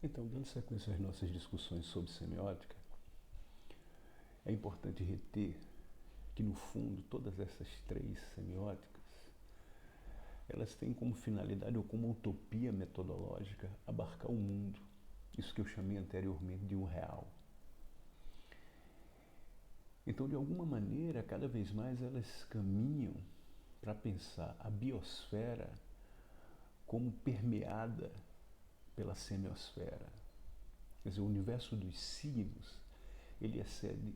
Então, dando sequência às nossas discussões sobre semiótica, é importante reter que, no fundo, todas essas três semióticas, elas têm como finalidade ou como utopia metodológica abarcar o mundo, isso que eu chamei anteriormente de um real. Então, de alguma maneira, cada vez mais elas caminham para pensar a biosfera como permeada pela semiosfera. Quer dizer, o universo dos signos, ele excede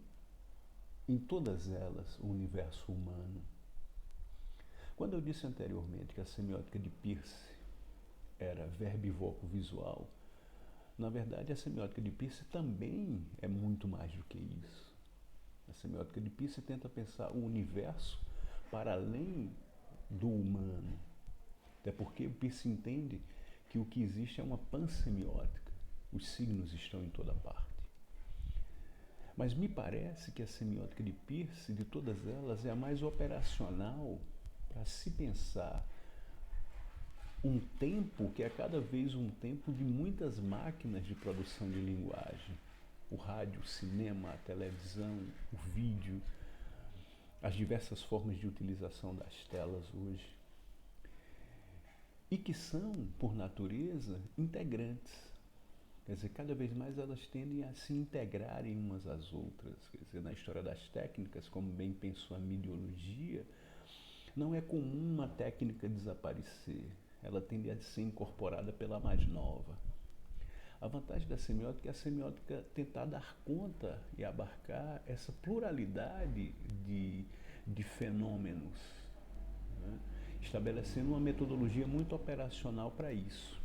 em todas elas o universo humano. Quando eu disse anteriormente que a semiótica de Peirce era verbo-voco-visual, na verdade a semiótica de Peirce também é muito mais do que isso. A semiótica de Peirce tenta pensar o universo para além do humano, até porque o Peirce entende que o que existe é uma pansemiótica, os signos estão em toda parte. Mas me parece que a semiótica de Peirce, de todas elas, é a mais operacional para se pensar um tempo que é cada vez um tempo de muitas máquinas de produção de linguagem. O rádio, o cinema, a televisão, o vídeo, as diversas formas de utilização das telas hoje. E que são, por natureza, integrantes. Quer dizer, cada vez mais elas tendem a se integrarem umas às outras. Quer dizer, na história das técnicas, como bem pensou a mediologia, não é comum uma técnica desaparecer. Ela tende a ser incorporada pela mais nova. A vantagem da semiótica é a semiótica tentar dar conta e abarcar essa pluralidade de fenômenos, né? Estabelecendo uma metodologia muito operacional para isso.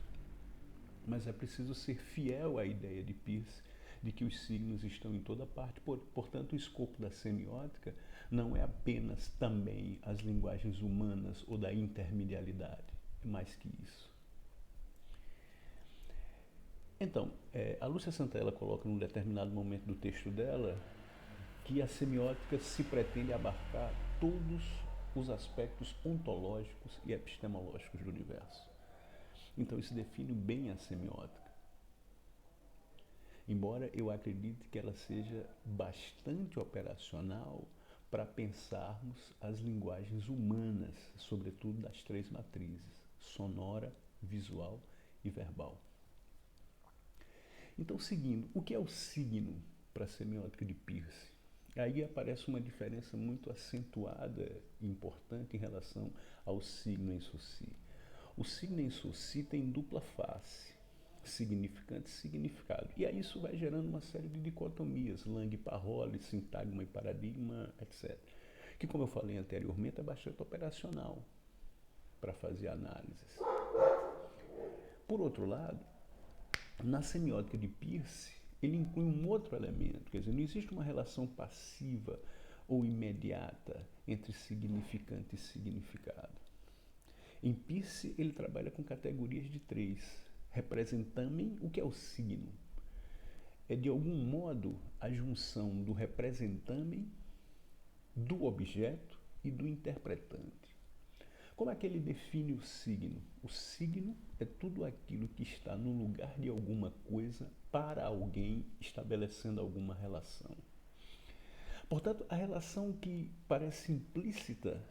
Mas é preciso ser fiel à ideia de Peirce de que os signos estão em toda parte, portanto o escopo da semiótica não é apenas também as linguagens humanas ou da intermedialidade, é mais que isso. Então, a Lúcia Santella coloca num determinado momento do texto dela que a semiótica se pretende abarcar todos os aspectos ontológicos e epistemológicos do universo. Então isso define bem a semiótica. Embora eu acredite que ela seja bastante operacional para pensarmos as linguagens humanas, sobretudo das três matrizes, sonora, visual e verbal. Então, seguindo, o que é o signo para a semiótica de Peirce? Aí aparece uma diferença muito acentuada e importante em relação ao signo em si. O signo em si tem dupla face, significante e significado. E aí isso vai gerando uma série de dicotomias, Lang-Parole, sintagma e paradigma, etc. Que, como eu falei anteriormente, é bastante operacional para fazer análises. Por outro lado, na semiótica de Peirce, ele inclui um outro elemento, quer dizer, não existe uma relação passiva ou imediata entre significante e significado. Em Peirce, ele trabalha com categorias de três. Representamen, o que é o signo? É, de algum modo, a junção do representamen, do objeto e do interpretante. Como é que ele define o signo? O signo é tudo aquilo que está no lugar de alguma coisa para alguém, estabelecendo alguma relação. Portanto, a relação que parece implícita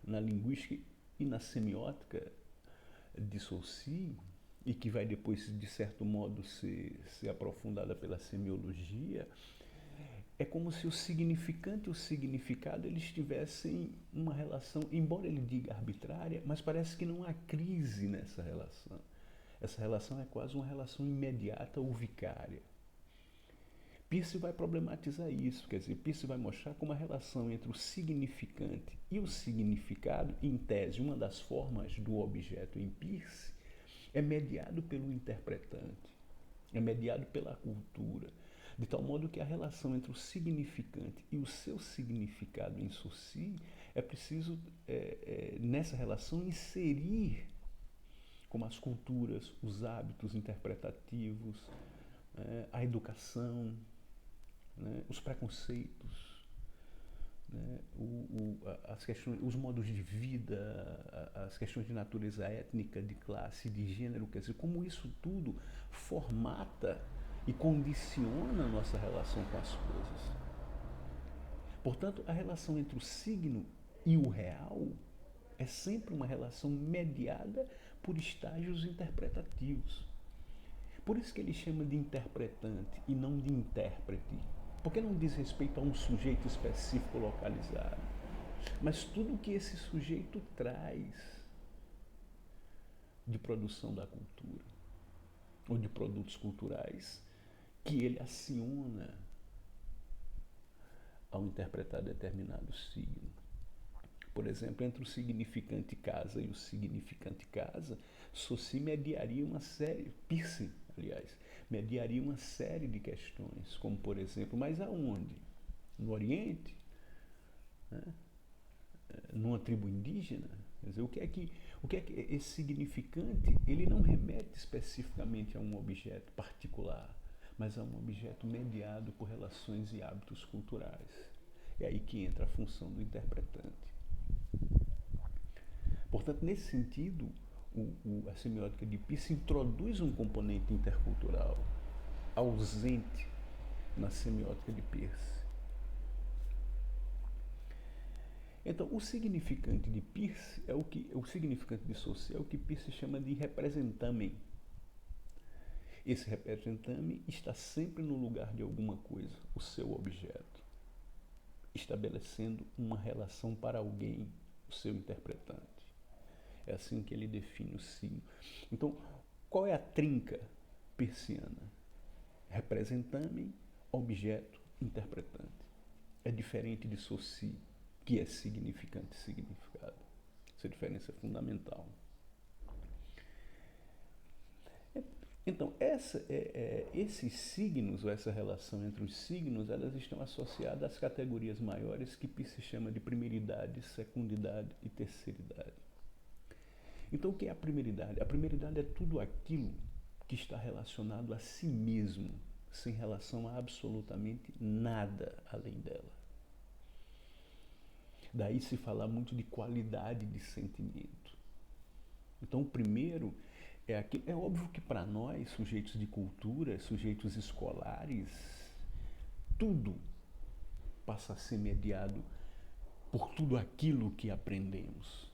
na linguística e na semiótica de Saussure, e que vai depois, de certo modo, ser aprofundada pela semiologia, é como se o significante e o significado eles tivessem uma relação, embora ele diga arbitrária, mas parece que não há crise nessa relação. Essa relação é quase uma relação imediata ou vicária. Peirce vai problematizar isso, quer dizer, Peirce vai mostrar como a relação entre o significante e o significado, em tese, uma das formas do objeto em Peirce, é mediado pelo interpretante, é mediado pela cultura, de tal modo que a relação entre o significante e o seu significado em si, é preciso, nessa relação, inserir como as culturas, os hábitos interpretativos, a educação, os preconceitos, né, as questões, os modos de vida, as questões de natureza étnica, de classe, de gênero, quer dizer, como isso tudo formata e condiciona a nossa relação com as coisas. Portanto, a relação entre o signo e o real é sempre uma relação mediada por estágios interpretativos. Por isso que ele chama de interpretante e não de intérprete, porque não diz respeito a um sujeito específico localizado, mas tudo que esse sujeito traz de produção da cultura, ou de produtos culturais, que ele aciona ao interpretar determinado signo. Por exemplo, entre o significante casa e o significante casa, Saussure mediaria uma série, Peirce, aliás, mediaria uma série de questões, como por exemplo, mas aonde? No Oriente? Né? Numa tribo indígena? Quer dizer, o que é que esse significante, ele não remete especificamente a um objeto particular, mas a um objeto mediado por relações e hábitos culturais. É aí que entra a função do interpretante. Portanto, nesse sentido, a semiótica de Peirce introduz um componente intercultural ausente na semiótica de Peirce. Então, o significante de Peirce é o significante de Saussure é o que Peirce chama de representamen. Esse representamen está sempre no lugar de alguma coisa, o seu objeto, estabelecendo uma relação para alguém, o seu interpretante. É assim que ele define o signo. Então, qual é a trinca peirciana? Representamen, objeto, interpretante. É diferente de Saussure, que é significante e significado. Essa diferença é fundamental. Então, esses signos, ou essa relação entre os signos, elas estão associadas às categorias maiores que Peirce chama de primeiridade, secundidade e terceiridade. Então, o que é a primeiridade? A primeiridade é tudo aquilo que está relacionado a si mesmo, sem relação a absolutamente nada além dela. Daí se fala muito de qualidade de sentimento. Então, o primeiro é aquilo. É óbvio que para nós, sujeitos de cultura, sujeitos escolares, tudo passa a ser mediado por tudo aquilo que aprendemos.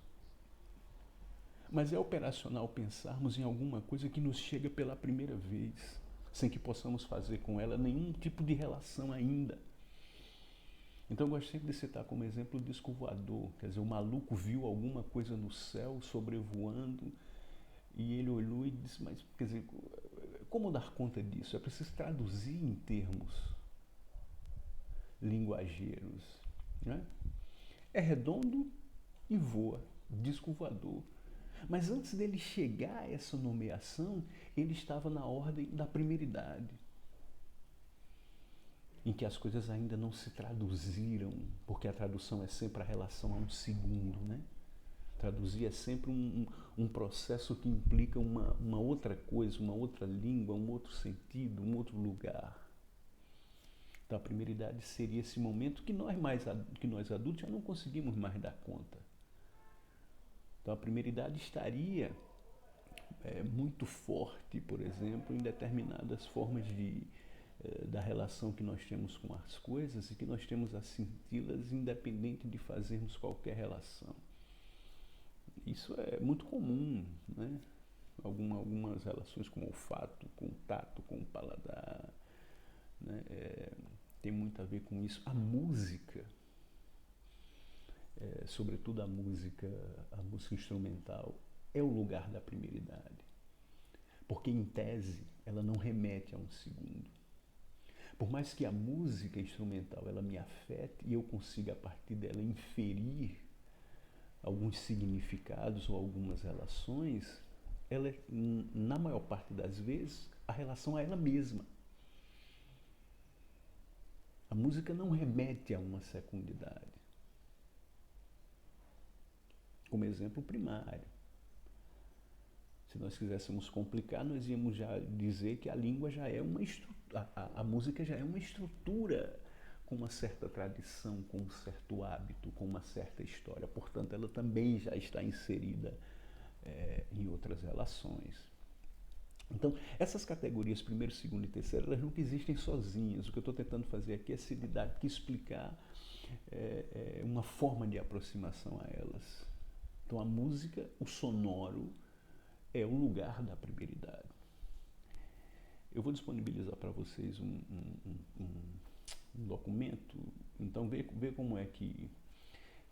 Mas é operacional pensarmos em alguma coisa que nos chega pela primeira vez, sem que possamos fazer com ela nenhum tipo de relação ainda. Então eu gosto sempre de citar como exemplo o disco voador. Quer dizer, o maluco viu alguma coisa no céu sobrevoando e ele olhou e disse, mas, quer dizer, como dar conta disso? É preciso traduzir em termos linguageiros. Né? É redondo e voa, disco voador. Mas antes dele chegar a essa nomeação, ele estava na ordem da primeiridade, em que as coisas ainda não se traduziram, porque a tradução é sempre a relação a um segundo, né? Traduzir é sempre um processo que implica uma outra coisa, uma outra língua, um outro sentido, um outro lugar. Então a primeiridade seria esse momento que nós adultos já não conseguimos mais dar conta. Então a primeiridade estaria muito forte, por exemplo, em determinadas formas da relação que nós temos com as coisas e que nós temos a senti-las independente de fazermos qualquer relação. Isso é muito comum, né? Algumas relações com o olfato, com o tato, com o paladar, né? Tem muito a ver com isso. A música, sobretudo a música instrumental, é o lugar da primeiridade, porque em tese ela não remete a um segundo. Por mais que a música instrumental ela me afete e eu consiga a partir dela inferir alguns significados ou algumas relações, ela, na maior parte das vezes, a relação é ela mesma. A música não remete a uma secundidade. Como exemplo primário. Se nós quiséssemos complicar, nós íamos já dizer que a língua já é uma estrutura, a música já é uma estrutura com uma certa tradição, com um certo hábito, com uma certa história. Portanto, ela também já está inserida em outras relações. Então, essas categorias, primeiro, segundo e terceiro, elas nunca existem sozinhas. O que eu estou tentando fazer aqui é se lidar, aqui explicar uma forma de aproximação a elas. Então, a música, o sonoro, é o lugar da primeira idade. Eu vou disponibilizar para vocês um documento. Então, vê como é que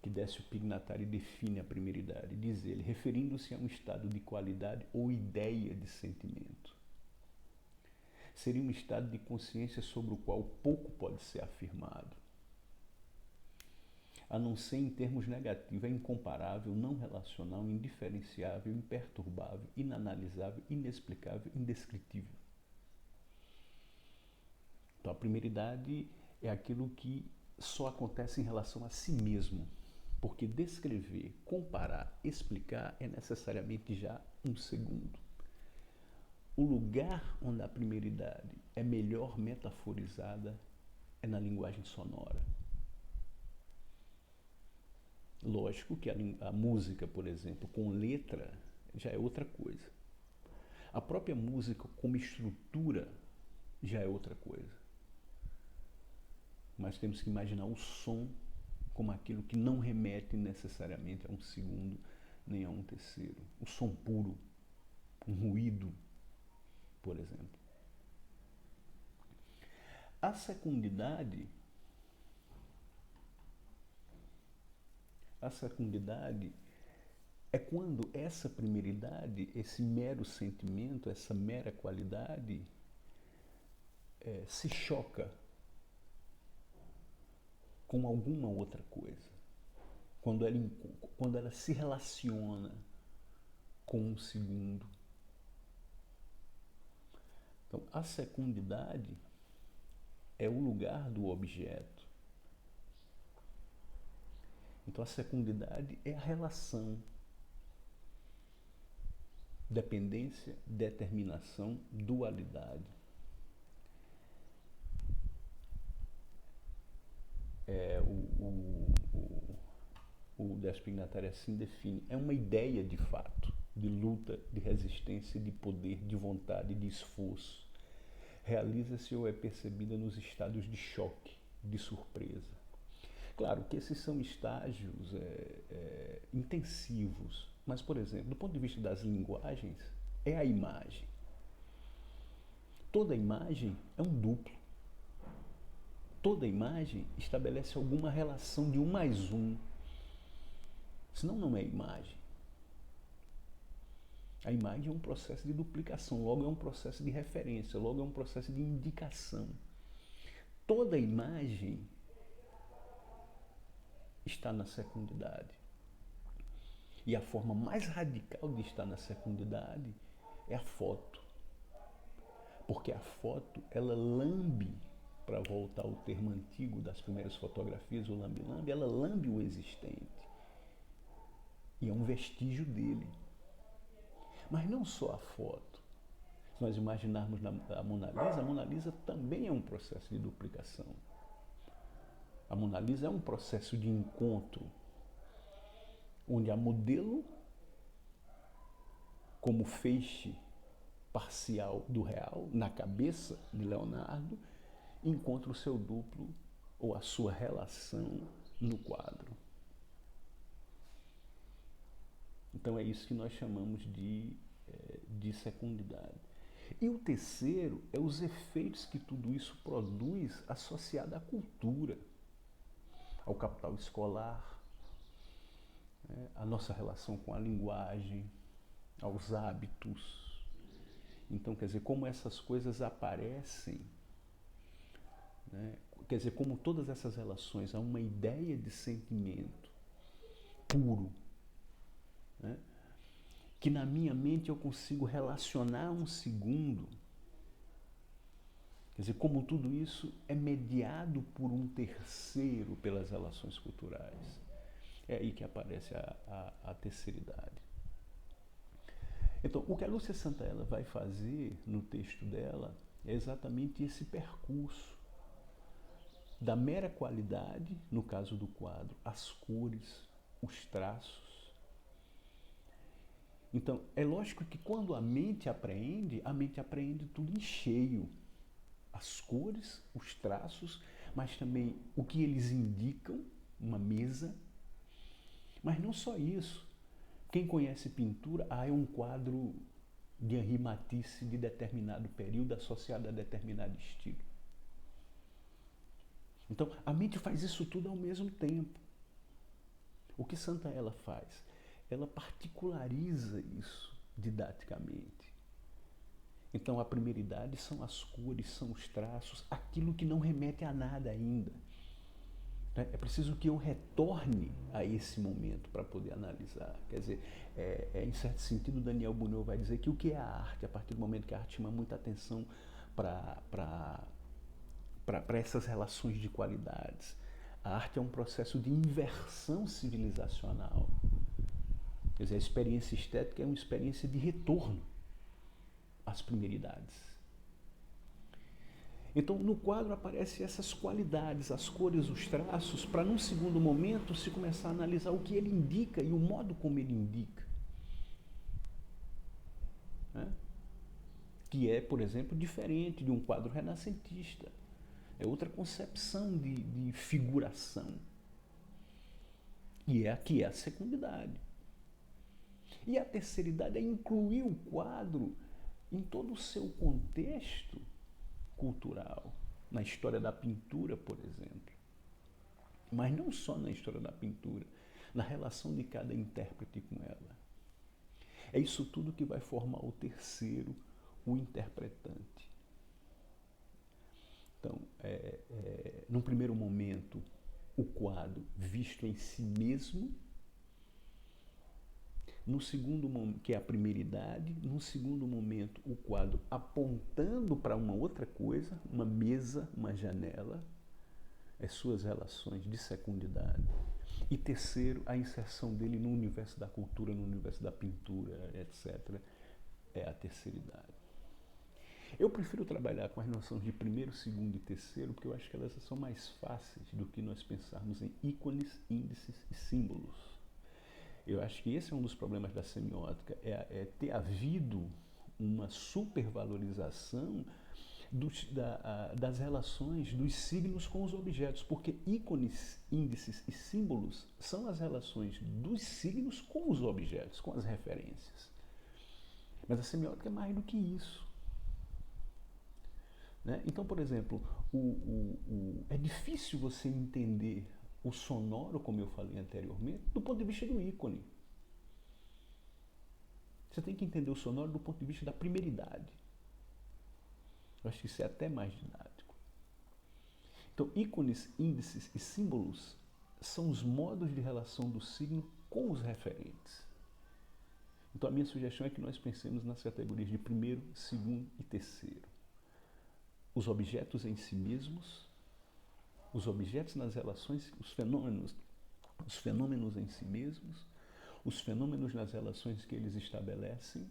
Décio Pignatari define a primeira idade. Diz ele, referindo-se a um estado de qualidade ou ideia de sentimento. Seria um estado de consciência sobre o qual pouco pode ser afirmado. A não ser em termos negativos, é incomparável, não relacional, indiferenciável, imperturbável, inanalisável, inexplicável, indescritível. Então, a primeira idade é aquilo que só acontece em relação a si mesmo, porque descrever, comparar, explicar é necessariamente já um segundo. O lugar onde a primeira idade é melhor metaforizada é na linguagem sonora. Lógico que a música, por exemplo, com letra, já é outra coisa. A própria música como estrutura já é outra coisa. Mas temos que imaginar o som como aquilo que não remete necessariamente a um segundo nem a um terceiro. O som puro, um ruído, por exemplo. A secundidade é quando essa primeira idade, esse mero sentimento, essa mera qualidade se choca com alguma outra coisa. Quando ela se relaciona com um segundo. Então, a secundidade é o lugar do objeto. Então, a secundidade é a relação, dependência, determinação, dualidade. O Décio Pignatari assim define. É uma ideia de fato, de luta, de resistência, de poder, de vontade, de esforço. Realiza-se ou é percebida nos estados de choque, de surpresa. Claro que esses são estágios intensivos, mas, por exemplo, do ponto de vista das linguagens, é a imagem. Toda imagem é um duplo. Toda imagem estabelece alguma relação de 1 mais 1. Senão não é imagem. A imagem é um processo de duplicação, logo é um processo de referência, logo é um processo de indicação. Toda imagem está na secundidade. E a forma mais radical de estar na secundidade é a foto. Porque a foto, ela lambe, para voltar ao termo antigo das primeiras fotografias, o lambe-lambe, ela lambe o existente. E é um vestígio dele. Mas não só a foto. Se nós imaginarmos a Mona Lisa também é um processo de duplicação. A Mona Lisa é um processo de encontro, onde a modelo, como feixe parcial do real, na cabeça de Leonardo, encontra o seu duplo ou a sua relação no quadro. Então é isso que nós chamamos de secundidade. E o terceiro é os efeitos que tudo isso produz associado à cultura, ao capital escolar, à nossa relação com a linguagem, aos hábitos. Então, quer dizer, como essas coisas aparecem, quer dizer, como todas essas relações há uma ideia de sentimento puro, que na minha mente eu consigo relacionar um segundo. Quer dizer, como tudo isso é mediado por um terceiro pelas relações culturais. É aí que aparece a terceira idade. Então, o que a Lúcia Santaella vai fazer no texto dela é exatamente esse percurso. da mera qualidade, no caso do quadro, as cores, os traços. Então, é lógico que quando a mente apreende tudo em cheio. As cores, os traços, mas também o que eles indicam, uma mesa. Mas não só isso. Quem conhece pintura, é um quadro de Henri Matisse de determinado período associado a determinado estilo. Então, a mente faz isso tudo ao mesmo tempo. O que Santa Ela faz? Ela particulariza isso didaticamente. Então, a primeira idade são as cores, são os traços, aquilo que não remete a nada ainda. É preciso que eu retorne a esse momento para poder analisar. Quer dizer, em certo sentido, Daniel Bourneau vai dizer que o que é a arte? A partir do momento que a arte chama muita atenção para essas relações de qualidades. A arte é um processo de inversão civilizacional. Quer dizer, a experiência estética é uma experiência de retorno às primeiridades. Então, no quadro aparecem essas qualidades, as cores, os traços, para num segundo momento se começar a analisar o que ele indica e o modo como ele indica. Né? Que é, por exemplo, diferente de um quadro renascentista. É outra concepção de figuração. E aqui é a secundidade. E a terceira idade é incluir o quadro em todo o seu contexto cultural, na história da pintura, por exemplo. Mas não só na história da pintura, na relação de cada intérprete com ela. É isso tudo que vai formar o terceiro, o interpretante. Então, num primeiro momento, o quadro visto em si mesmo, no segundo momento, que é a primeira idade, no segundo momento, o quadro apontando para uma outra coisa, uma mesa, uma janela, as suas relações de secundidade. E terceiro, a inserção dele no universo da cultura, no universo da pintura, etc. É a terceira idade. Eu prefiro trabalhar com as noções de primeiro, segundo e terceiro, porque eu acho que elas são mais fáceis do que nós pensarmos em ícones, índices e símbolos. Eu acho que esse é um dos problemas da semiótica, é ter havido uma supervalorização das relações dos signos com os objetos, porque ícones, índices e símbolos são as relações dos signos com os objetos, com as referências. Mas a semiótica é mais do que isso. Né? Então, por exemplo, é difícil você entender o sonoro, como eu falei anteriormente, do ponto de vista do ícone. Você tem que entender o sonoro do ponto de vista da primeiridade. Eu acho que isso é até mais didático. Então, ícones, índices e símbolos são os modos de relação do signo com os referentes. Então, a minha sugestão é que nós pensemos nas categorias de primeiro, segundo e terceiro. Os objetos em si mesmos, os objetos nas relações, os fenômenos em si mesmos, os fenômenos nas relações que eles estabelecem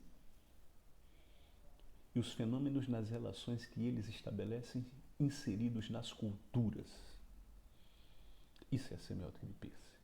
e os fenômenos nas relações que eles estabelecem inseridos nas culturas. Isso é a semiótica de Peirce.